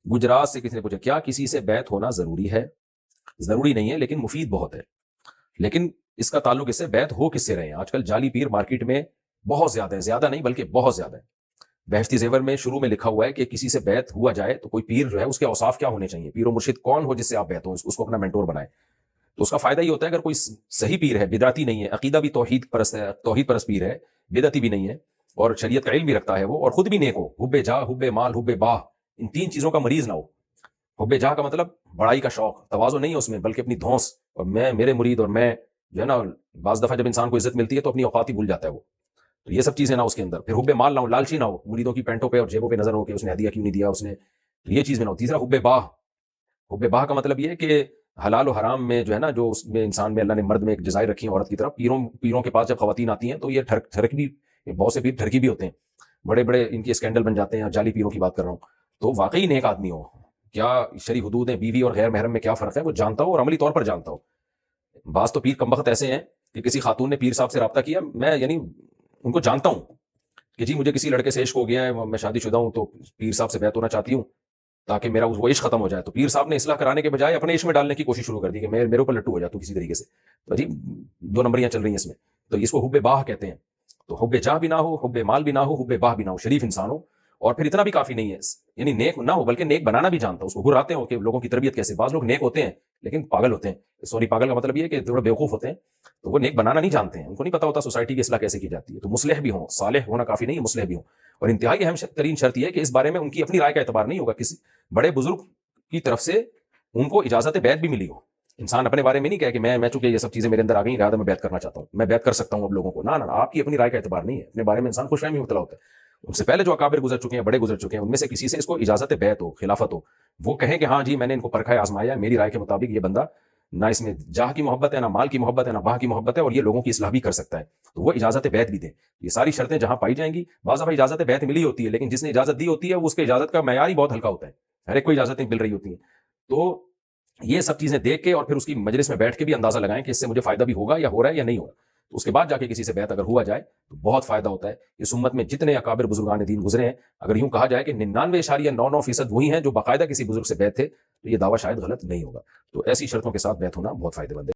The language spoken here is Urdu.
گجرات سے کسی نے پوچھا کیا کسی سے بیعت ہونا ضروری ہے؟ ضروری نہیں ہے لیکن مفید بہت ہے. لیکن اس کا تعلق اس سے بیعت ہو کس سے رہے ہیں. آج کل جعلی پیر مارکیٹ میں بہت زیادہ ہے, زیادہ نہیں بلکہ بہت زیادہ ہے. بہشتی زیور میں شروع میں لکھا ہوا ہے کہ کسی سے بیعت ہوا جائے تو کوئی پیر جو ہے اس کے اوصاف کیا ہونے چاہیے, پیر و مرشد کون ہو جس سے آپ بیعت ہو, اس کو اپنا مینٹور بنائیں. تو اس کا فائدہ یہ ہوتا ہے اگر کوئی صحیح پیر ہے, بدعتی نہیں ہے, عقیدہ بھی توحید پرست ہے, توحید پرست پیر ہے, بدعتی بھی نہیں ہے, اور شریعت کا علم بھی رکھتا ہے وہ, اور خود بھی نیک ہو, حب جاہ, حب مال, حب باہ, ان تین چیزوں کا مریض نہ ہو. حب جاہ کا مطلب بڑائی کا شوق, تواضع نہیں ہے اس میں بلکہ اپنی دھونس, اور میں, میرے مرید, اور میں جو ہے نا, بعض دفعہ جب انسان کو عزت ملتی ہے تو اپنی اوقات ہی بھول جاتا ہے وہ. تو یہ سب چیزیں نہ اس کے اندر. پھر حب مال نہ ہو, لالچی نہ ہو, مریدوں کی پینٹوں پہ اور جیبوں پہ نظر ہو کہ اس نے ہدیہ کیوں نہیں دیا اس نے, تو یہ چیز میں نہ ہو. تیسرا حب باہ. حب باہ کا مطلب یہ ہے کہ حلال و حرام میں جو ہے نا, جو اس میں انسان میں اللہ نے مرد میں ایک جزائر رکھی ہے عورت کی طرف. پیروں کے پاس جب خواتین آتی ہیں تو یہ ٹھرک بھی, بہت سے پیر ٹھرکی بھی ہوتے ہیں, بڑے بڑے ان کے اسکینڈل بن جاتے ہیں. جعلی پیروں کی بات کر رہا ہوں. تو واقعی نیک آدمی ہو, کیا شرعی حدود ہیں, بیوی اور غیر محرم میں کیا فرق ہے, وہ جانتا ہو اور عملی طور پر جانتا ہو. بعض تو پیر کمبخت ایسے ہیں کہ کسی خاتون نے پیر صاحب سے رابطہ کیا, میں یعنی ان کو جانتا ہوں کہ جی مجھے کسی لڑکے سے عشق ہو گیا ہے, میں شادی شدہ ہوں, تو پیر صاحب سے بیعت ہونا چاہتی ہوں تاکہ میرا وہ عشق ختم ہو جائے. تو پیر صاحب نے اصلاح کرانے کے بجائے اپنے عشق میں ڈالنے کی کوشش شروع کر دی کہ میرے اوپر لٹو ہو جا تو کسی طریقے سے. تو جی دو نمبریاں چل رہی ہیں اس میں. تو اس کو حب باہ کہتے ہیں. تو حب جاہ بھی نہ ہو, حب مال بھی نہ ہو, حب باہ بھی نہ ہو, شریف انسان ہو. اور پھر اتنا بھی کافی نہیں ہے, یعنی نیک نہ ہو بلکہ نیک بنانا بھی جانتا ہو. اس کو گراتے ہو کہ لوگوں کی تربیت کیسے. بعض لوگ نیک ہوتے ہیں لیکن پاگل ہوتے ہیں. سوری, پاگل کا مطلب یہ ہے کہ تھوڑا بیوقوف ہوتے ہیں, تو وہ نیک بنانا نہیں جانتے ہیں, ان کو نہیں پتا ہوتا سوسائٹی کی اصلاح کیسے کی جاتی ہے. تو مصلح بھی ہوں, صالح ہونا کافی نہیں ہے, مصلح بھی ہوں. اور انتہائی اہم ترین شرط یہ ہے کہ اس بارے میں ان کی اپنی رائے کا اعتبار نہیں ہوگا, کسی بڑے بزرگ کی طرف سے ان کو اجازت بیعت بھی ملی ہو. انسان اپنے بارے میں نہیں کہے کہ میں چونکہ یہ سب چیزیں میرے اندر آ گئی لہٰذا میں بیعت کرنا چاہتا ہوں, میں بیعت کر سکتا ہوں اب لوگوں کو. نہ آپ کی اپنی رائے کا اعتبار نہیں ہے. اپنے بارے میں انسان خوش فہمی مبتلا ہوتا ہے. ان سے پہلے جو اکابر گزر چکے ہیں, بڑے گزر چکے ہیں, ان میں سے کسی سے اس کو اجازت بیعت ہو, خلافت ہو, وہ کہیں کہ ہاں جی میں نے ان کو پرکھا ہے, آزمایا, میری رائے کے مطابق یہ بندہ نہ اس میں جاہ کی محبت ہے, نہ مال کی محبت ہے, نہ باہ کی محبت ہے, اور یہ لوگوں کی اصلاح بھی کر سکتا ہے, تو وہ اجازت بیعت بھی دیں. یہ ساری شرطیں جہاں پائی جائیں گی. بعض دفعہ اجازت بیعت ملی ہوتی ہے لیکن جس نے اجازت دی ہوتی ہے وہ اس کے اجازت کا معیار ہی بہت ہلکا ہوتا ہے, ہر ایک کو اجازتیں مل رہی ہوتی ہیں. تو یہ سب چیزیں دیکھ کے اور پھر اس کی مجلس میں بیٹھ کے بھی اندازہ لگائیں کہ اس سے مجھے فائدہ بھی ہوگا یا ہو رہا ہے یا نہیں ہو رہا. تو اس کے بعد جا کے کسی سے بیعت اگر ہوا جائے تو بہت فائدہ ہوتا ہے. اس امت میں جتنے اکابر بزرگان دین گزرے ہیں, اگر یوں کہا جائے کہ 99.99% وہی ہیں جو باقاعدہ کسی بزرگ سے بیعت تھے, تو یہ دعویٰ شاید غلط نہیں ہوگا. تو ایسی شرطوں کے ساتھ بیعت ہونا بہت فائدہ مند ہے.